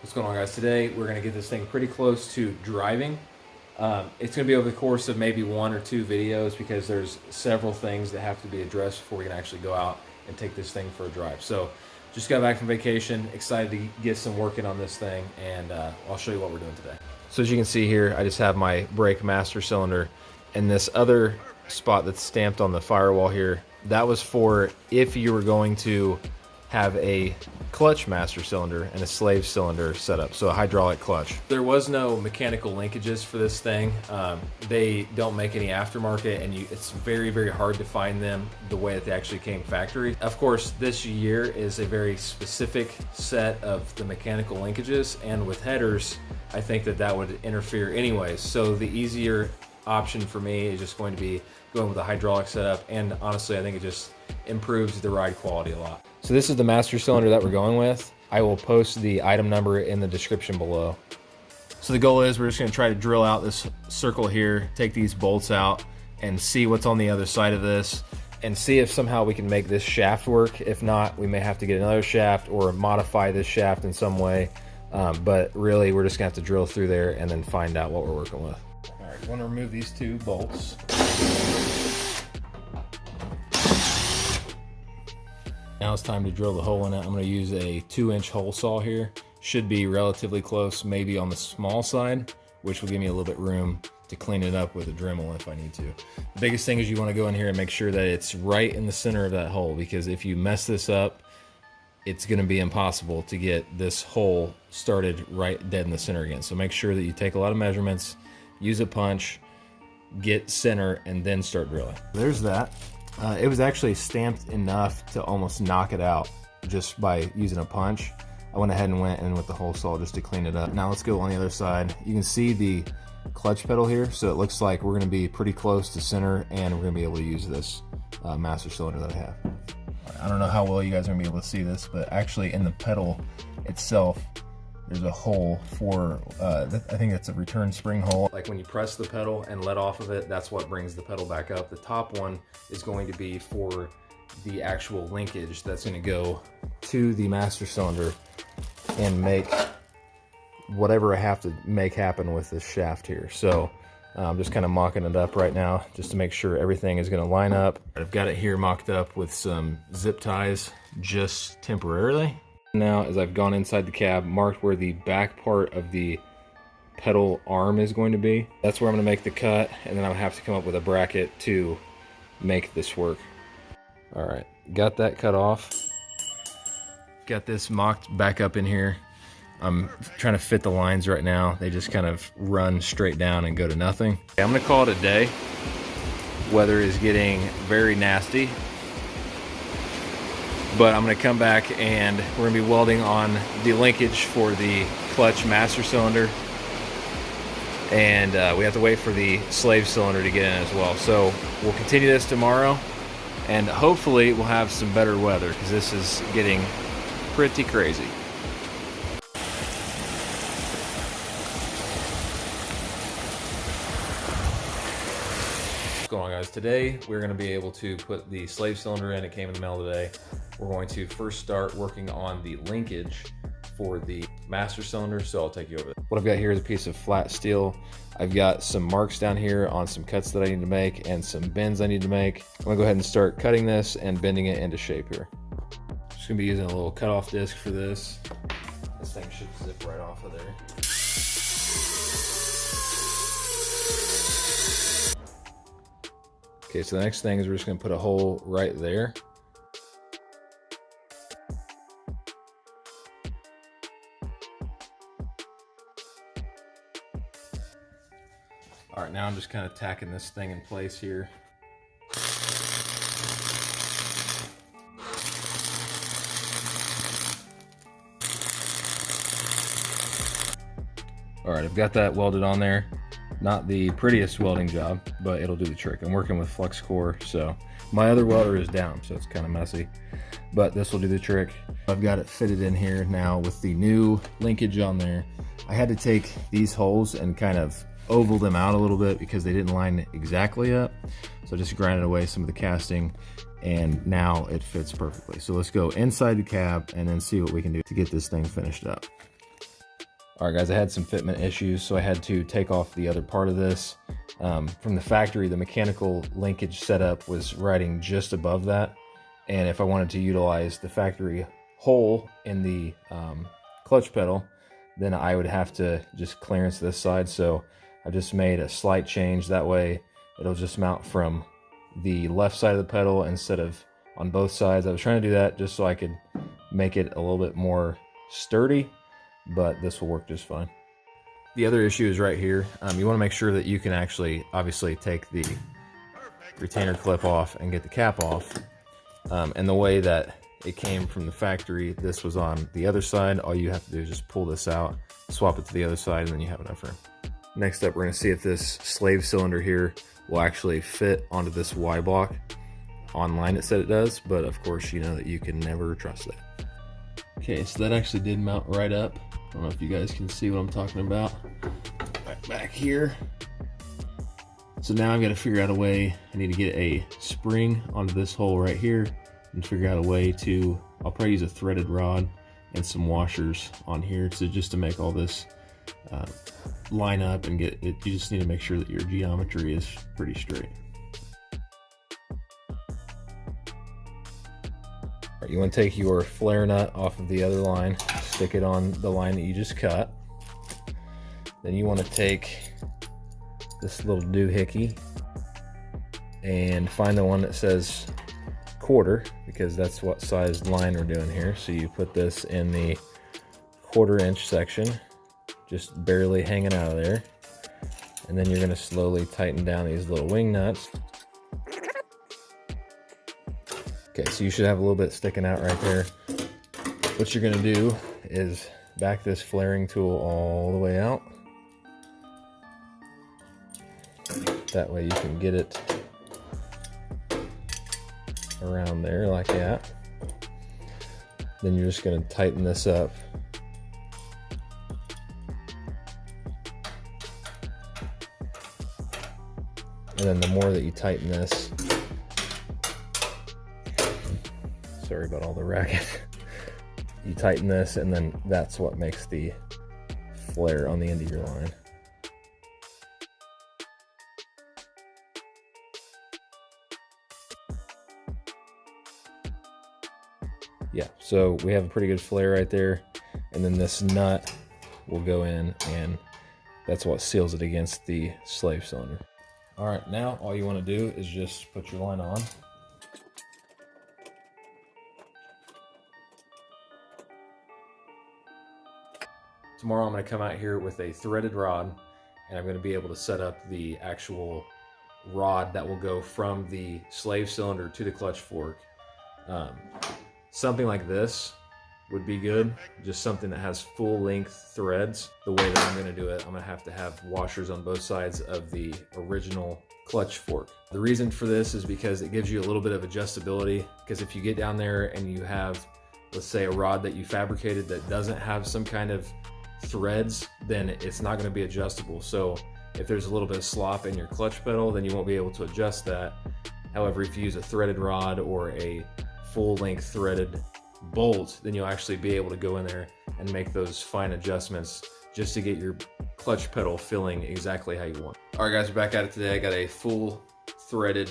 What's going on, guys? Today we're going to get this thing pretty close to driving. It's going to be over the course of maybe 1 or 2 videos because there's several things that have to be addressed before we can actually go out and take this thing for a drive. So just got back from vacation, excited to get some working on this thing, and I'll show you what we're doing today. So as you can see here, I just have my brake master cylinder, and this other spot that's stamped on the firewall here, that was for if you were going to have a clutch master cylinder and a slave cylinder setup, so a hydraulic clutch. There was no mechanical linkages for this thing. They don't make any aftermarket, and it's very, very hard to find them the way that they actually came factory. Of course, this year is a very specific set of the mechanical linkages, and with headers, I think that would interfere anyways. So the easier option for me is just going to be going with a hydraulic setup, and honestly, I think it just improves the ride quality a lot. So this is the master cylinder that we're going with. I will post the item number in the description below. So the goal is we're just gonna try to drill out this circle here, take these bolts out, and see what's on the other side of this, and see if somehow we can make this shaft work. If not, we may have to get another shaft or modify this shaft in some way. But really, we're just gonna have to drill through there and then find out what we're working with. All right, I wanna remove these 2 bolts. Now it's time to drill the hole in it. I'm going to use a 2-inch hole saw here. Should be relatively close, maybe on the small side, which will give me a little bit room to clean it up with a Dremel if I need to. The biggest thing is you want to go in here and make sure that it's right in the center of that hole, because if you mess this up, it's going to be impossible to get this hole started right dead in the center again. So make sure that you take a lot of measurements, use a punch, get center, and then start drilling. There's that. It was actually stamped enough to almost knock it out just by using a punch. I went ahead and went in with the hole saw just to clean it up. Now let's go on the other side. You can see the clutch pedal here, so it looks like we're going to be pretty close to center, and we're going to be able to use this master cylinder that I have. I don't know how well you guys are going to be able to see this, but actually in the pedal itself, there's a hole for, I think it's a return spring hole. Like when you press the pedal and let off of it, that's what brings the pedal back up. The top one is going to be for the actual linkage that's going to go to the master cylinder and make whatever I have to make happen with this shaft here. So I'm just kind of mocking it up right now just to make sure everything is going to line up. I've got it here mocked up with some zip ties just temporarily. Now, as I've gone inside the cab, marked where the back part of the pedal arm is going to be. That's where I'm going to make the cut, and then I'll have to come up with a bracket to make this work. All right, got that cut off. Got this mocked back up in here. I'm trying to fit the lines right now. They just kind of run straight down and go to nothing. I'm going to call it a day. Weather is getting very nasty, but I'm going to come back and we're going to be welding on the linkage for the clutch master cylinder, and we have to wait for the slave cylinder to get in as well. So we'll continue this tomorrow, and hopefully we'll have some better weather because this is getting pretty crazy. What's going on, guys? Today we're going to be able to put the slave cylinder in. It came in the mail today. We're going to first start working on the linkage for the master cylinder, so I'll take you over there. What I've got here is a piece of flat steel. I've got some marks down here on some cuts that I need to make and some bends I need to make. I'm gonna go ahead and start cutting this and bending it into shape here. Just gonna be using a little cutoff disc for this. This thing should zip right off of there. Okay, so the next thing is we're just gonna put a hole right there. All right, now I'm just kind of tacking this thing in place here. All right, I've got that welded on there. Not the prettiest welding job, but it'll do the trick. I'm working with flux core, so my other welder is down, so it's kind of messy, but this will do the trick. I've got it fitted in here now with the new linkage on there. I had to take these holes and kind of oval them out a little bit because they didn't line exactly up. So just grinded away some of the casting, and now it fits perfectly. So let's go inside the cab and then see what we can do to get this thing finished up. Alright guys, I had some fitment issues, so I had to take off the other part of this. From the factory, the mechanical linkage setup was riding just above that, and if I wanted to utilize the factory hole in the clutch pedal, then I would have to just clearance this side. So I just made a slight change. That way it'll just mount from the left side of the pedal instead of on both sides. I was trying to do that just so I could make it a little bit more sturdy, but this will work just fine. The other issue is right here. You want to make sure that you can actually obviously take the retainer clip off and get the cap off. And the way that it came from the factory, this was on the other side. All you have to do is just pull this out, swap it to the other side, and then you have enough room. Next up, we're going to see if this slave cylinder here will actually fit onto this Y block. Online it said it does, but of course you know that you can never trust that. Okay, so that actually did mount right up. I don't know if you guys can see what I'm talking about. Right back here. So now I've got to figure out a way. I need to get a spring onto this hole right here and figure out a way to, I'll probably use a threaded rod and some washers on here just to make all this line up and get it. You just need to make sure that your geometry is pretty straight. Right, you want to take your flare nut off of the other line, stick it on the line that you just cut. Then you want to take this little doohickey and find the one that says quarter, because that's what size line we're doing here. So you put this in the 1/4 inch section, just barely hanging out of there, and then you're going to slowly tighten down these little wing nuts. Okay, so you should have a little bit sticking out right there. What you're going to do is back this flaring tool all the way out. That way you can get it around there like that. Then you're just going to tighten this up. And then the more that you tighten this, sorry about all the racket, you tighten this, and then that's what makes the flare on the end of your line. Yeah, so we have a pretty good flare right there, and then this nut will go in, and that's what seals it against the slave cylinder. All right, now all you want to do is just put your line on. Tomorrow I'm going to come out here with a threaded rod, and I'm going to be able to set up the actual rod that will go from the slave cylinder to the clutch fork. Something like this would be good, just something that has full length threads. The way that I'm going to do it, I'm going to have washers on both sides of the original clutch fork. The reason for this is because it gives you a little bit of adjustability, because if you get down there and you have, let's say, a rod that you fabricated that doesn't have some kind of threads, then it's not going to be adjustable. So if there's a little bit of slop in your clutch pedal, then you won't be able to adjust that. However, if you use a threaded rod or a full length threaded bolt, then you'll actually be able to go in there and make those fine adjustments just to get your clutch pedal feeling exactly how you want. All right guys, we're back at it today. I got a full threaded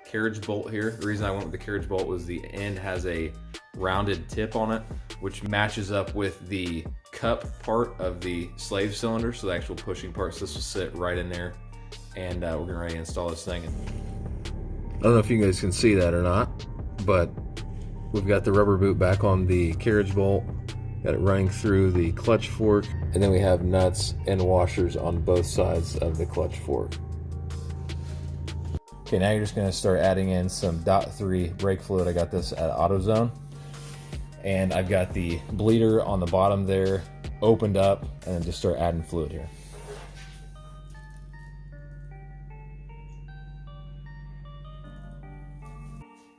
carriage bolt here. The reason I went with the carriage bolt was the end has a rounded tip on it, which matches up with the cup part of the slave cylinder, so the actual pushing parts. This will sit right in there, and we're getting ready to install this thing. I don't know if you guys can see that or not, but we've got the rubber boot back on the carriage bolt, got it running through the clutch fork, and then we have nuts and washers on both sides of the clutch fork. Okay, now you're just going to start adding in some .3 brake fluid. I got this at AutoZone, and I've got the bleeder on the bottom there opened up, and then just start adding fluid here.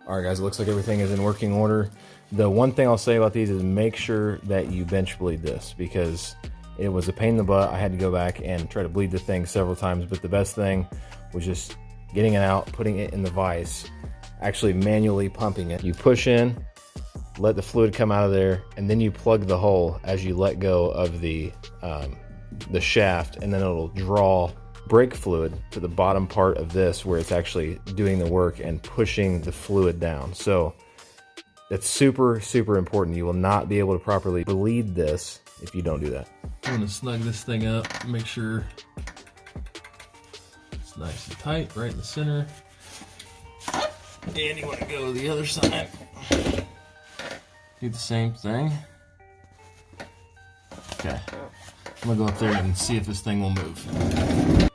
All right guys, it looks like everything is in working order. The one thing I'll say about these is make sure that you bench bleed this, because it was a pain in the butt. I had to go back and try to bleed the thing several times, but the best thing was just getting it out, putting it in the vise, actually manually pumping it. You push in, let the fluid come out of there, and then you plug the hole as you let go of the shaft, and then it'll draw brake fluid to the bottom part of this where it's actually doing the work and pushing the fluid down. So that's super, super important. You will not be able to properly bleed this if you don't do that. I'm gonna snug this thing up, make sure it's nice and tight right in the center. And you want to go to the other side. Do the same thing. Okay, I'm gonna go up there and see if this thing will move.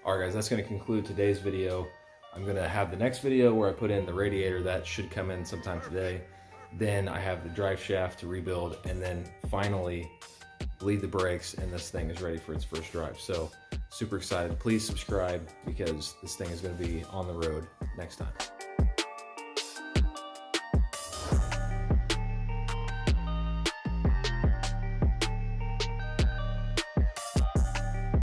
Alright guys, that's going to conclude today's video. I'm going to have the next video where I put in the radiator. That should come in sometime today. Then I have the drive shaft to rebuild, and then finally bleed the brakes, and this thing is ready for its first drive. So super excited. Please subscribe because this thing is going to be on the road next time.